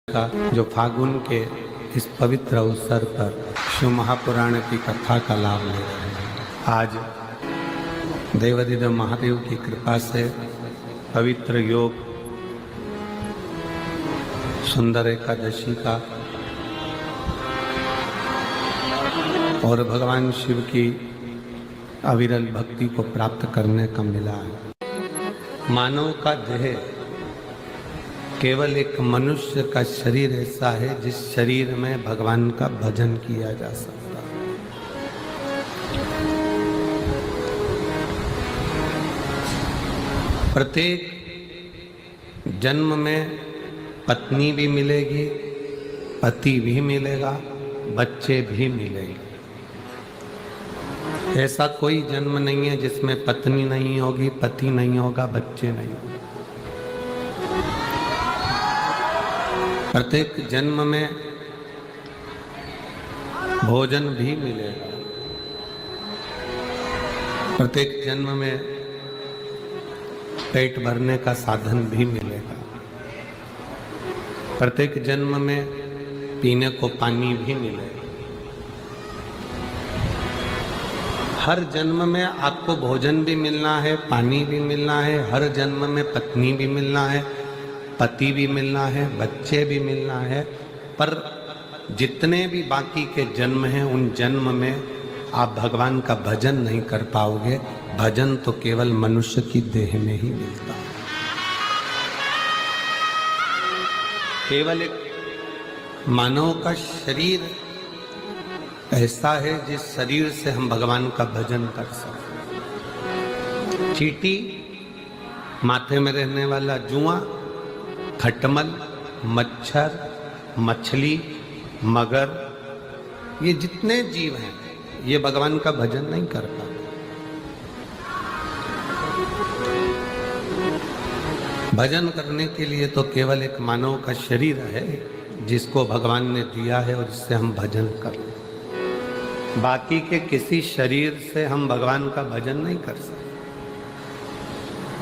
का जो फागुन के इस पवित्र अवसर पर शिव महापुराण की कथा का लाभ ले रहे हैं। आज देवाधिदेव महादेव की कृपा से पवित्र योग सुंदर एकादशी का और भगवान शिव की अविरल भक्ति को प्राप्त करने का मिला है। मानव का देह केवल एक मनुष्य का शरीर ऐसा है जिस शरीर में भगवान का भजन किया जा सकता है। प्रत्येक जन्म में पत्नी भी मिलेगी, पति भी मिलेगा, बच्चे भी मिलेंगे। ऐसा कोई जन्म नहीं है जिसमें पत्नी नहीं होगी, पति नहीं होगा, बच्चे नहीं होंगे। प्रत्येक जन्म में भोजन भी मिलेगा, प्रत्येक जन्म में पेट भरने का साधन भी मिलेगा, प्रत्येक जन्म में पीने को पानी भी मिलेगा। हर जन्म में आपको भोजन भी मिलना है, पानी भी मिलना है, हर जन्म में पत्नी भी मिलना है, पति भी मिलना है, बच्चे भी मिलना है। पर जितने भी बाकी के जन्म हैं उन जन्म में आप भगवान का भजन नहीं कर पाओगे। भजन तो केवल मनुष्य की देह में ही मिलता है। केवल एक मानव का शरीर ऐसा है जिस शरीर से हम भगवान का भजन कर सकते। चींटी, माथे में रहने वाला जुआ, खटमल, मच्छर, मछली, मगर, ये जितने जीव हैं ये भगवान का भजन नहीं कर पाते। भजन करने के लिए तो केवल एक मानव का शरीर है जिसको भगवान ने दिया है और जिससे हम भजन कर। बाकी के किसी शरीर से हम भगवान का भजन नहीं कर सकते।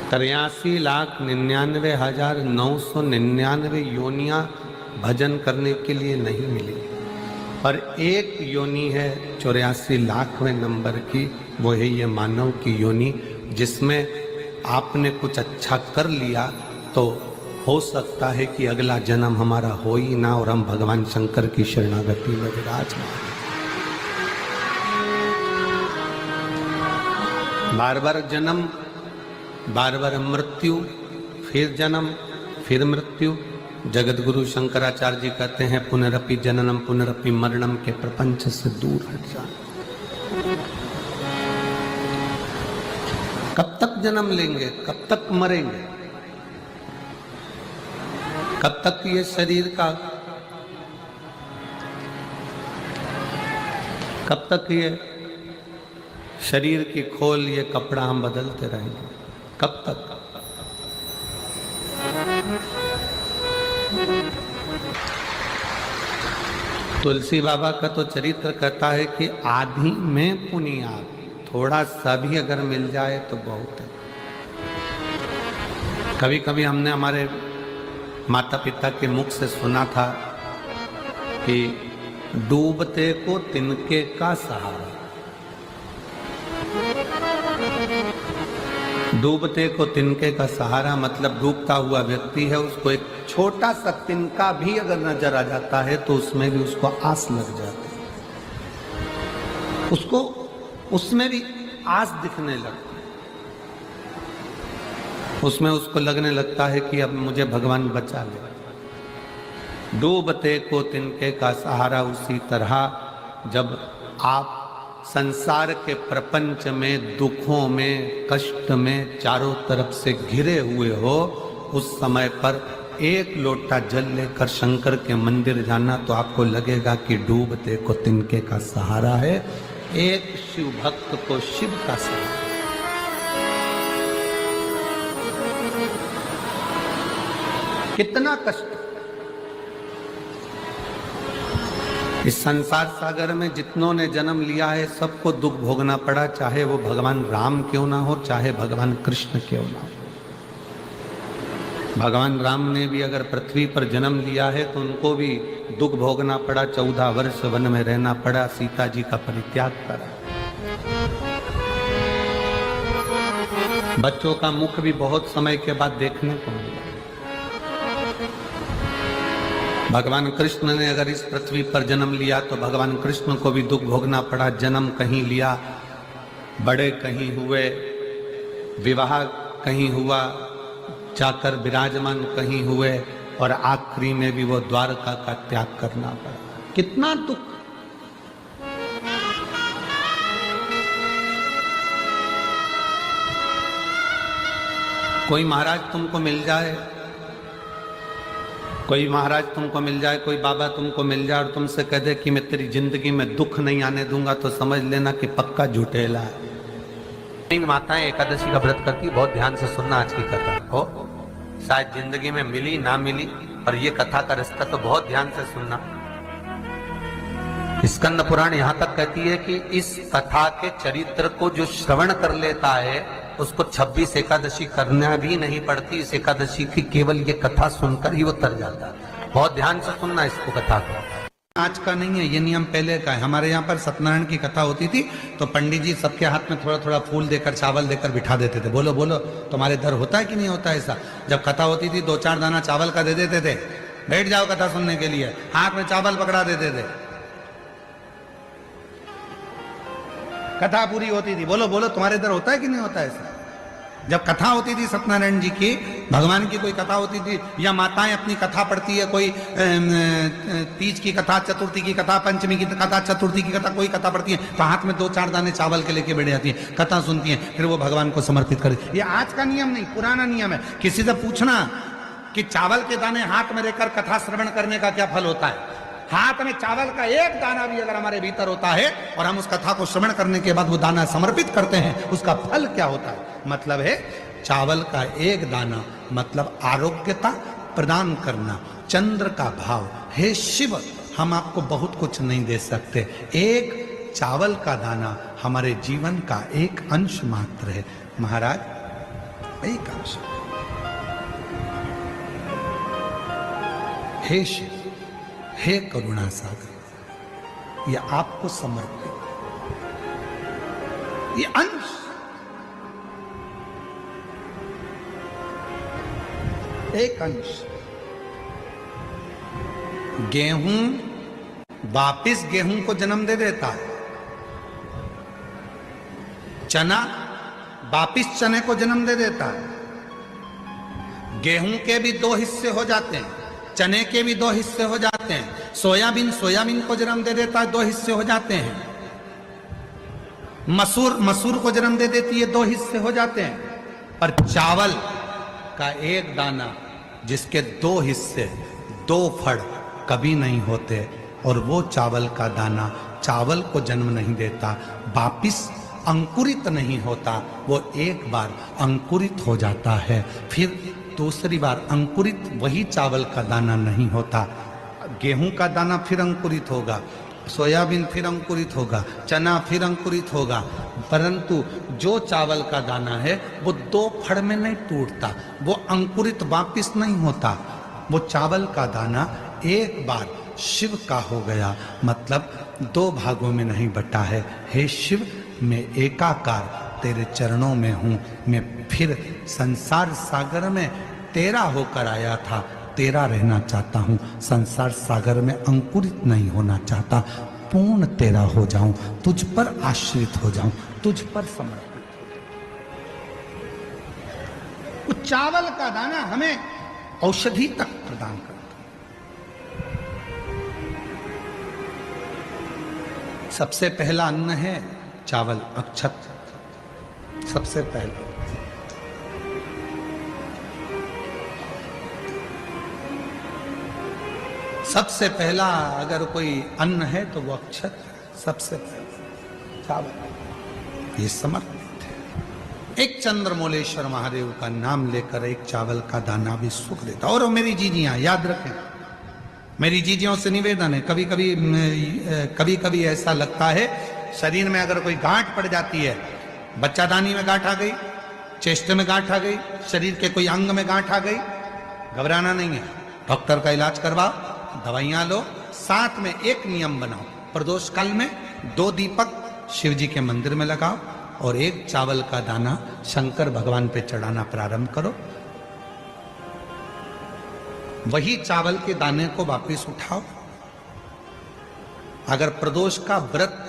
83,99,999 योनियां भजन करने के लिए नहीं मिली, पर एक योनि है 84,00,000वें नंबर की, वो है ये मानव की योनि, जिसमें आपने कुछ अच्छा कर लिया तो हो सकता है कि अगला जन्म हमारा हो ही ना और हम भगवान शंकर की शरणागति में विराजमान। बार बार जन्म, बार बार मृत्यु, फिर जन्म, फिर मृत्यु। जगत गुरु शंकराचार्य जी कहते हैं पुनरपि जननम पुनरपि मरणम के प्रपंच से दूर हट जाना। कब तक जन्म लेंगे, कब तक मरेंगे, कब तक ये शरीर का, कब तक ये शरीर की खोल, ये कपड़ा हम बदलते रहेंगे, कब तक? तुलसी बाबा का तो चरित्र कहता है कि आधी में पुनियाद, थोड़ा सा भी अगर मिल जाए तो बहुत है। कभी कभी हमने हमारे माता पिता के मुख से सुना था कि डूबते को तिनके का सहारा। डूबते को तिनके का सहारा मतलब डूबता हुआ व्यक्ति है, उसको एक छोटा सा तिनका भी अगर नजर आ जाता है तो उसमें भी उसको आस लग जाती है, उसको उसमें भी आस दिखने लगती है, उसमें उसको लगने लगता है कि अब मुझे भगवान बचा ले। डूबते को तिनके का सहारा। उसी तरह जब आप संसार के प्रपंच में, दुखों में, कष्ट में चारों तरफ से घिरे हुए हो, उस समय पर एक लोटा जल लेकर शंकर के मंदिर जाना तो आपको लगेगा कि डूबते को तिनके का सहारा है। एक शिव भक्त को शिव का सहारा। कितना कष्ट इस संसार सागर में जितनों ने जन्म लिया है सबको दुख भोगना पड़ा, चाहे वो भगवान राम क्यों ना हो, चाहे भगवान कृष्ण क्यों ना हो। भगवान राम ने भी अगर पृथ्वी पर जन्म लिया है तो उनको भी दुख भोगना पड़ा, 14 वर्ष वन में रहना पड़ा, सीता जी का परित्याग करा। बच्चों का मुख भी बहुत समय के बाद देखने को मिला। भगवान कृष्ण ने अगर इस पृथ्वी पर जन्म लिया तो भगवान कृष्ण को भी दुख भोगना पड़ा। जन्म कहीं लिया, बड़े कहीं हुए, विवाह कहीं हुआ, जाकर विराजमान कहीं हुए, और आखिरी में भी वो द्वारका का त्याग करना पड़ा। कितना दुख। कोई महाराज तुमको मिल जाए, कोई महाराज तुमको मिल जाए, कोई बाबा तुमको मिल जाए और तुमसे कह दे कि मैं तेरी जिंदगी में दुख नहीं आने दूंगा, तो समझ लेना कि पक्का झूठेला है। माताएं एकादशी का व्रत करती, बहुत ध्यान से सुनना आज की कथा हो, शायद जिंदगी में मिली ना मिली, पर ये कथा का रिश्ता तो बहुत ध्यान से सुनना। स्कंद पुराण यहां तक कहती है कि इस कथा के चरित्र को जो श्रवण कर लेता है उसको 26 एकादशी करना भी नहीं पड़ती। इस एकादशी की केवल ये कथा सुनकर ही वो तर जाता है। बहुत ध्यान से सुनना इसको, कथा को। आज का नहीं है, ये नियम पहले का है। हमारे यहाँ पर सत्यनारायण की कथा होती थी तो पंडित जी सबके हाथ में थोड़ा थोड़ा फूल देकर, चावल देकर बिठा देते थे। बोलो बोलो, तुम्हारे इधर होता है कि नहीं होता ऐसा? जब कथा होती थी 2-4 दाना चावल का दे देते थे, बैठ जाओ कथा सुनने के लिए, हाथ में चावल पकड़ा देते थे, कथा पूरी होती थी। बोलो बोलो, तुम्हारे इधर होता है कि नहीं होता ऐसा? जब कथा होती थी सत्यनारायण जी की, भगवान की कोई कथा होती थी, या माताएं अपनी कथा पढ़ती है, कोई तीज की कथा, चतुर्थी की कथा, पंचमी की कथा, चतुर्थी की कथा, कोई कथा पढ़ती है तो हाथ में 2-4 दाने चावल के लेके बैठ जाती है, कथा सुनती है, फिर वो भगवान को समर्पित कर। ये आज का नियम नहीं, पुराना नियम है। किसी से पूछना कि चावल के दाने हाथ में लेकर कथा श्रवण करने का क्या फल होता है? हाथ में चावल का एक दाना भी अगर हमारे भीतर होता है और हम उस कथा को श्रवण करने के बाद वो दाना समर्पित करते हैं, उसका फल क्या होता है? मतलब है चावल का एक दाना मतलब आरोग्यता प्रदान करना, चंद्र का भाव। हे शिव, हम आपको बहुत कुछ नहीं दे सकते, एक चावल का दाना हमारे जीवन का एक अंश मात्र है महाराज, एक अंश। हे शिव, हे करुणा सागर, ये आपको समर्पित, ये अंश। एक अंश। गेहूं वापिस गेहूं को जन्म दे देता है, चना वापिस चने को जन्म दे देता है। गेहूं के भी 2 हिस्से हो जाते हैं, चने के भी 2 हिस्से हो जाते हैं, सोयाबीन सोयाबीन को जन्म दे देता है, 2 हिस्से हो जाते हैं। मसूर मसूर को जन्म दे देती है, 2 हिस्से हो जाते हैं। पर चावल का एक दाना जिसके 2 हिस्से, 2 फड़ कभी नहीं होते, और वो चावल का दाना चावल को जन्म नहीं देता, वापिस अंकुरित नहीं होता, वो एक बार अंकुरित हो जाता है, फिर दूसरी बार अंकुरित वही चावल का दाना नहीं होता। गेहूं का दाना फिर अंकुरित होगा, सोयाबीन फिर अंकुरित होगा, चना फिर अंकुरित होगा, परंतु जो चावल का दाना है वो 2 फड़ में नहीं टूटता, वो अंकुरित वापिस नहीं होता। वो चावल का दाना एक बार शिव का हो गया, मतलब 2 भागों में नहीं बटा है। हे शिव, मैं एकाकार तेरे चरणों में हूं, मैं फिर संसार सागर में तेरा होकर आया था, तेरा रहना चाहता हूं, संसार सागर में अंकुरित नहीं होना चाहता, पूर्ण तेरा हो जाऊं, तुझ पर आश्रित हो जाऊं, तुझ पर समर्पित हो जाऊं। चावल का दाना हमें औषधि तक प्रदान करता है। सबसे पहला अन्न है चावल, अक्षत, सबसे पहले। सबसे पहला अगर कोई अन्न है तो वो अक्षत, सबसे पहला चावल, ये समर्पित है। एक चंद्रमौलेश्वर महादेव का नाम लेकर एक चावल का दाना भी सुख देता। और मेरी जीजियां याद रखें, मेरी जीजियों से निवेदन है, कभी कभी ऐसा लगता है शरीर में अगर कोई गांठ पड़ जाती है, बच्चादानी में गांठ आ गई, चेस्ट में गांठ आ गई, शरीर के कोई अंग में गांठ आ गई, घबराना नहीं है। डॉक्टर का इलाज करवाओ, दवाइयां लो, साथ में एक नियम बनाओ, प्रदोष काल में 2 दीपक शिव जी के मंदिर में लगाओ और 1 चावल का दाना शंकर भगवान पे चढ़ाना प्रारंभ करो। वही चावल के दाने को वापस उठाओ। अगर प्रदोष का व्रत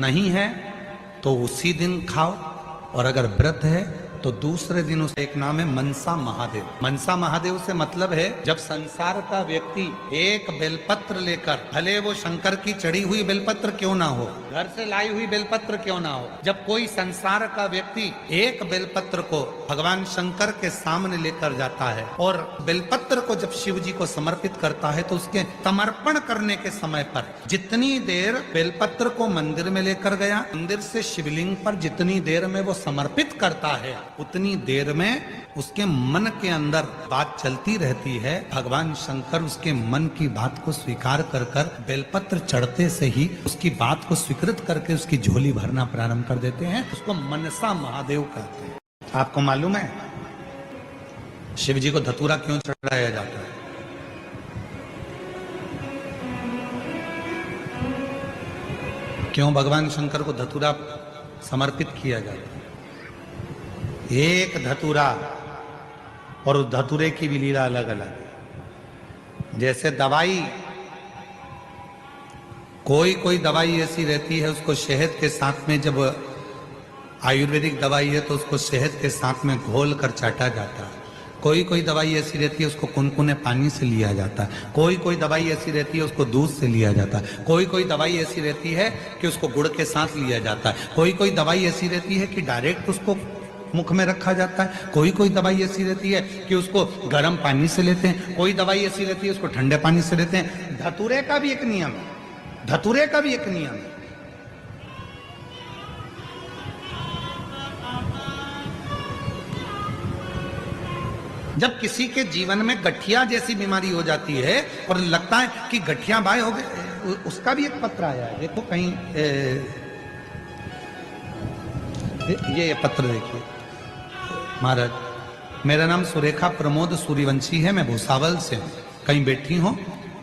नहीं है तो उसी दिन खाओ, और अगर व्रत है तो दूसरे दिन उसका एक नाम है मनसा महादेव। मनसा महादेव से मतलब है जब संसार का व्यक्ति एक बेलपत्र लेकर, भले वो शंकर की चढ़ी हुई बेलपत्र क्यों ना हो, घर से लाई हुई बेलपत्र क्यों ना हो, जब कोई संसार का व्यक्ति एक बेलपत्र को भगवान शंकर के सामने लेकर जाता है और बेलपत्र को जब शिव जी को समर्पित करता है, तो उसके समर्पण करने के समय पर जितनी देर बेलपत्र को मंदिर में लेकर गया, मंदिर से शिवलिंग पर जितनी देर में वो समर्पित करता है, उतनी देर में उसके मन के अंदर बात चलती रहती है। भगवान शंकर उसके मन की बात को स्वीकार कर कर बेलपत्र चढ़ते से ही उसकी बात को स्वीकृत करके उसकी झोली भरना प्रारंभ कर देते हैं। उसको मनसा महादेव कहते हैं। आपको मालूम है शिव जी को धतूरा क्यों चढ़ाया जाता है? क्यों भगवान शंकर को धतूरा समर्पित किया जाता है? एक धतूरा, और उस धतूरे की भी लीला अलग अलग। जैसे दवाई, कोई दवाई ऐसी रहती है उसको शहद के साथ में, जब आयुर्वेदिक दवाई है तो उसको शहद के साथ में घोल कर चाटा जाता है। कोई दवाई ऐसी रहती है उसको कुनकुने पानी से लिया जाता है। कोई दवाई ऐसी रहती है उसको दूध से लिया जाता है। कोई दवाई ऐसी रहती है कि उसको गुड़ के साथ लिया जाता है। कोई दवाई ऐसी रहती है कि डायरेक्ट उसको मुख में रखा जाता है। कोई दवाई ऐसी रहती है कि उसको गर्म पानी से लेते हैं। कोई दवाई ऐसी रहती है उसको ठंडे पानी से लेते हैं। धतूरे का भी एक नियम है, धतूरे का भी एक नियम है। जब किसी के जीवन में गठिया जैसी बीमारी हो जाती है और लगता है कि गठिया बाय हो गए, उसका भी एक पत्र आया है। देखो कहीं ये पत्र देखिए। महाराज, मेरा नाम सुरेखा प्रमोद सूर्यवंशी है, मैं भूसावल से हूँ। कहीं बैठी हो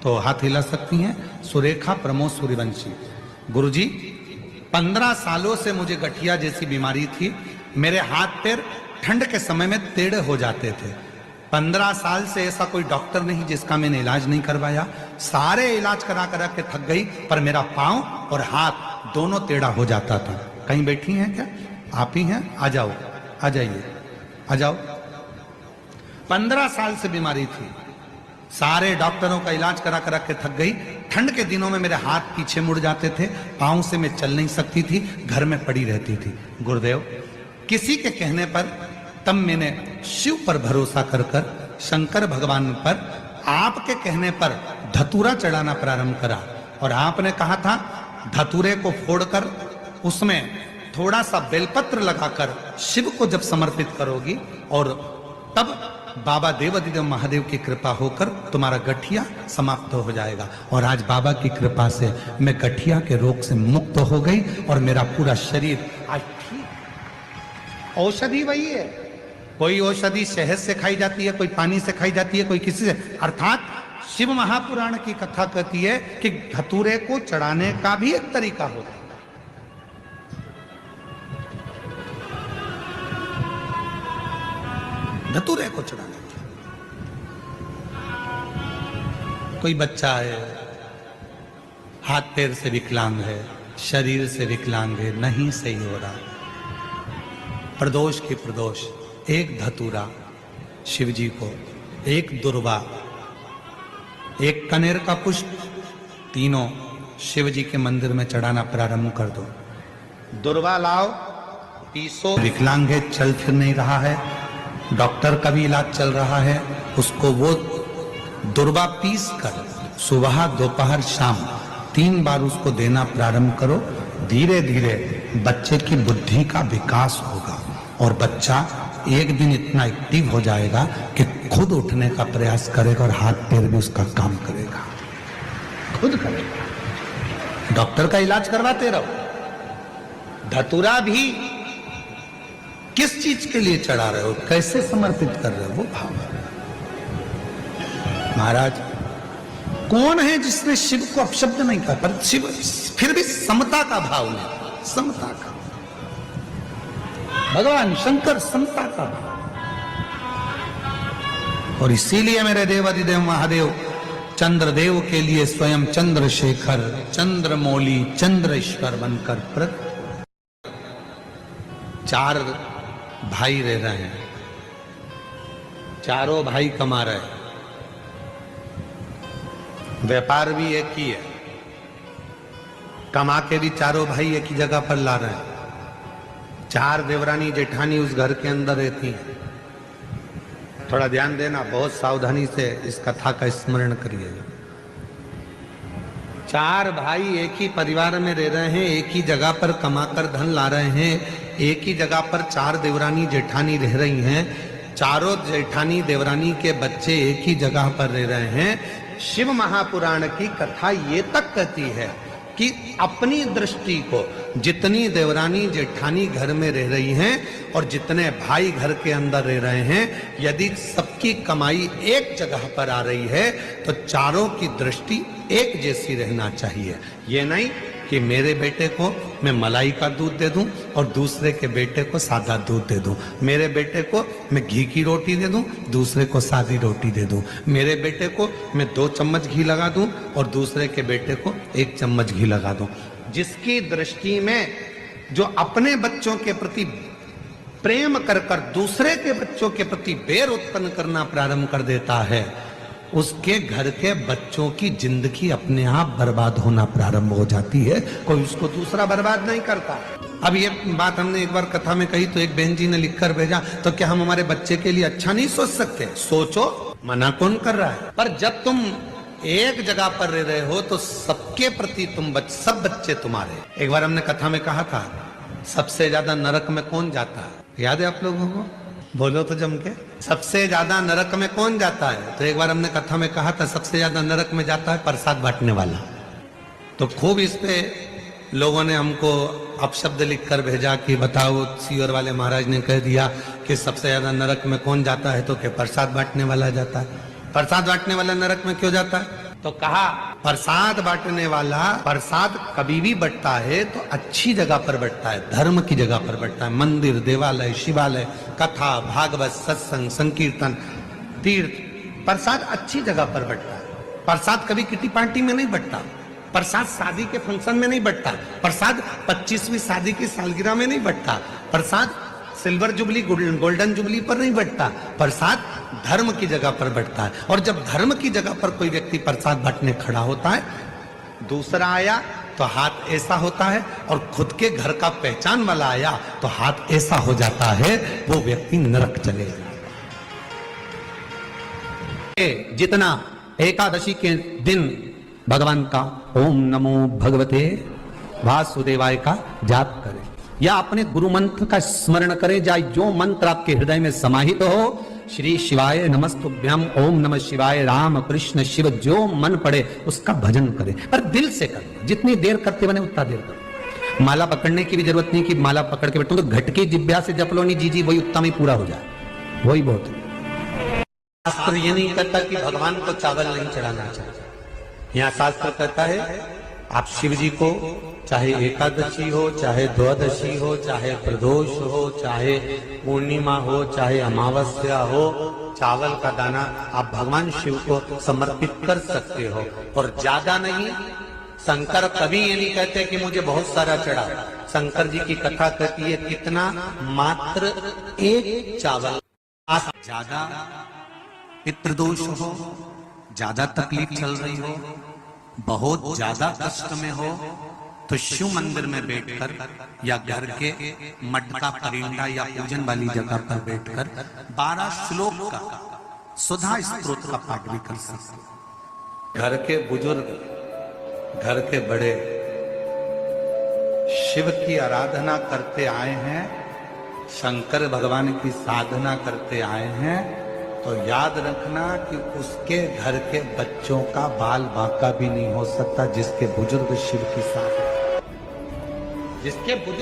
तो हाथ हिला सकती हैं। सुरेखा प्रमोद सूर्यवंशी। गुरुजी, 15 सालों से मुझे गठिया जैसी बीमारी थी। मेरे हाथ पैर ठंड के समय में टेढ़े हो जाते थे। 15 साल से ऐसा कोई डॉक्टर नहीं जिसका मैंने इलाज नहीं करवाया। सारे इलाज करा के थक गई, पर मेरा पांव और हाथ दोनों टेढ़ा हो जाता था। कहीं बैठी हैं क्या? आप ही हैं? आ जाओ, आ जाइए, आ जाओ। 15 साल से बीमारी थी, सारे डॉक्टरों का इलाज करा के थक गई। ठंड के दिनों में मेरे हाथ पीछे मुड़ जाते थे, पांव से मैं चल नहीं सकती थी, घर में पड़ी रहती थी। गुरुदेव, किसी के कहने पर तब मैंने शिव पर भरोसा कर शंकर भगवान पर आपके कहने पर धतूरा चढ़ाना प्रारंभ करा। और आपने कहा था धतूरे को फोड़कर उसमें थोड़ा सा बेलपत्र लगाकर शिव को जब समर्पित करोगी, और तब बाबा देवाधिदेव महादेव की कृपा होकर तुम्हारा गठिया समाप्त हो जाएगा। और आज बाबा की कृपा से मैं गठिया के रोग से मुक्त हो गई और मेरा पूरा शरीर आज ठीक। औषधि वही है। कोई औषधि शहद से खाई जाती है, कोई पानी से खाई जाती है, कोई किसी से। अर्थात शिव महापुराण की कथा कहती है कि धतूरे को चढ़ाने का भी एक तरीका होता है। धतूरे को चढ़ाने का। कोई बच्चा है, हाथ पैर से विकलांग है, शरीर से विकलांग है, नहीं सही हो रहा, प्रदोष की प्रदोष, एक धतूरा शिव जी को, एक दुर्वा, एक कनेर का पुष्प, तीनों शिव जी के मंदिर में चढ़ाना प्रारंभ कर दो। दुर्वा लाओ, पीसो। विकलांग है, चल फिर नहीं रहा है, डॉक्टर का भी इलाज चल रहा है, उसको वो दुर्वा पीस कर सुबह दोपहर शाम 3 बार उसको देना प्रारंभ करो। धीरे धीरे बच्चे की बुद्धि का विकास होगा और बच्चा एक दिन इतना एक्टिव हो जाएगा कि खुद उठने का प्रयास करेगा और हाथ पैर भी उसका काम करेगा, खुद करेगा। डॉक्टर का इलाज करवाते रहो। धतूरा भी किस चीज के लिए चढ़ा रहे हो, कैसे समर्पित कर रहे हो, वो भाव। महाराज कौन है जिसने शिव को अपशब्द नहीं कहा, पर शिव फिर भी समता का भाव नहीं, समता का, भगवान शंकर समता का भाव। और इसीलिए मेरे देवाधिदेव महादेव चंद्रदेव के लिए स्वयं चंद्रशेखर, चंद्रमौली, चंद्रेश्वर बनकर प्रकट। 4 भाई रह रहे हैं, चारों भाई कमा रहे हैं, व्यापार भी एक ही है, कमा के भी चारों भाई एक ही जगह पर ला रहे हैं। 4 देवरानी जेठानी उस घर के अंदर रहती हैं। थोड़ा ध्यान देना, बहुत सावधानी से इस कथा का स्मरण करिएगा। 4 भाई एक ही परिवार में रह रहे हैं, एक ही जगह पर कमाकर धन ला रहे हैं, एक ही जगह पर 4 देवरानी जेठानी रह रही हैं, चारों जेठानी देवरानी के बच्चे एक ही जगह पर रह रहे हैं। शिव महापुराण की कथा ये तक कहती है कि अपनी दृष्टि को जितनी देवरानी जेठानी घर में रह रही हैं और जितने भाई घर के अंदर रह रहे हैं, यदि सबकी कमाई एक जगह पर आ रही है तो चारों की दृष्टि एक जैसी रहना चाहिए। ये नहीं कि मेरे बेटे को मैं मलाई का दूध दे दूं और दूसरे के बेटे को सादा दूध दे दूं, मेरे बेटे को मैं घी की रोटी दे दूं, दूसरे को सादी रोटी दे दूं, मेरे बेटे को मैं 2 चम्मच घी लगा दूं और दूसरे के बेटे को 1 चम्मच घी लगा दूं। जिसकी दृष्टि में जो अपने बच्चों के प्रति प्रेम कर कर दूसरे के बच्चों के प्रति बैर उत्पन्न करना प्रारंभ कर देता है, उसके घर के बच्चों की जिंदगी अपने आप बर्बाद होना प्रारंभ हो जाती है, कोई उसको दूसरा बर्बाद नहीं करता। अब ये बात हमने एक बार कथा में कही तो एक बहन जी ने लिखकर भेजा, तो क्या हम हमारे बच्चे के लिए अच्छा नहीं सोच सकते? सोचो, मना कौन कर रहा है? पर जब तुम एक जगह पर रह रहे हो तो सबके प्रति सब बच्चे तुम्हारे। एक बार हमने कथा में कहा था, सबसे ज्यादा नरक में कौन जाता है? याद है आप लोगों को? बोलो तो जम के। सबसे ज्यादा नरक में कौन जाता है? तो एक बार हमने कथा में कहा था, सबसे ज्यादा नरक में जाता है प्रसाद बांटने वाला। तो खूब इस पे लोगों ने हमको अपशब्द लिखकर भेजा कि बताओ, सीवर वाले महाराज ने कह दिया कि सबसे ज्यादा नरक में कौन जाता है, तो क्या प्रसाद बांटने वाला जाता है। प्रसाद बांटने वाला नरक में क्यों जाता है? तो कहा प्रसाद बांटने वाला प्रसाद कभी भी बंटता है तो अच्छी जगह पर बंटता है, धर्म की जगह पर बंटता है, मंदिर, देवालय, शिवालय, कथा, भागवत, सत्संग, संकीर्तन, तीर्थ। प्रसाद अच्छी जगह पर बंटता है। प्रसाद कभी किटी पार्टी में नहीं बंटता, प्रसाद शादी के फंक्शन में नहीं बंटता, प्रसाद 25वीं शादी की सालगिरह में नहीं बंटता, प्रसाद सिल्वर जुबली, गोल्डन जुबली पर नहीं बंटता, प्रसाद धर्म की जगह पर बंटता है। और जब धर्म की जगह पर कोई व्यक्ति प्रसाद बांटने खड़ा होता है, दूसरा आया तो हाथ ऐसा होता है, और खुद के घर का पहचान वाला आया तो हाथ ऐसा हो जाता है, वो व्यक्ति नरक चले जाता। जितना एकादशी के दिन भगवान का ओम नमो भगवते वासुदेवाय का जाप करें या अपने गुरु मंत्र का स्मरण करें, या जो मंत्र आपके हृदय में समाहित हो, श्री शिवाय नमस्तुभ्यम, ओम नमः शिवाय, राम कृष्ण शिव, जो मन पड़े उसका भजन करें, पर दिल से करें। जितनी देर करते बने उतना देर करो। माला पकड़ने की भी जरूरत नहीं कि माला पकड़ के बैठो, तो घटके जिब्या से जप लो नहीं, जी वही उत्तम ही पूरा हो जाए, वही बहुत है। शास्त्र ये नहीं कहता कि भगवान को चावल नहीं चढ़ाना चाहिए। यहाँ शास्त्र कहता है आप शिव जी को चाहे एकादशी हो, चाहे द्वादशी हो, चाहे प्रदोष हो, चाहे पूर्णिमा हो, चाहे अमावस्या हो, चावल का दाना आप भगवान शिव को समर्पित कर सकते हो, और ज्यादा नहीं। शंकर कभी ये नहीं कहते कि मुझे बहुत सारा चढ़ा। शंकर जी की कथा कहती है कितना, मात्र 1 चावल। ज्यादा पितृदोष हो, ज्यादा तकलीफ चल रही हो, बहुत ज्यादा कष्ट में हो, तो शिव मंदिर में बैठकर या घर के मटका परिंदा या पूजन वाली जगह पर बैठकर 12 श्लोक का सुधा स्तोत्र का पाठ भी कर सकते। घर के बुजुर्ग, घर के बड़े शिव की आराधना करते आए हैं, शंकर भगवान की साधना करते आए हैं, तो याद रखना कि उसके घर के बच्चों का बाल बांका भी नहीं हो सकता जिसके बुजुर्ग शिव की साधना, जिसके बुजुर्ग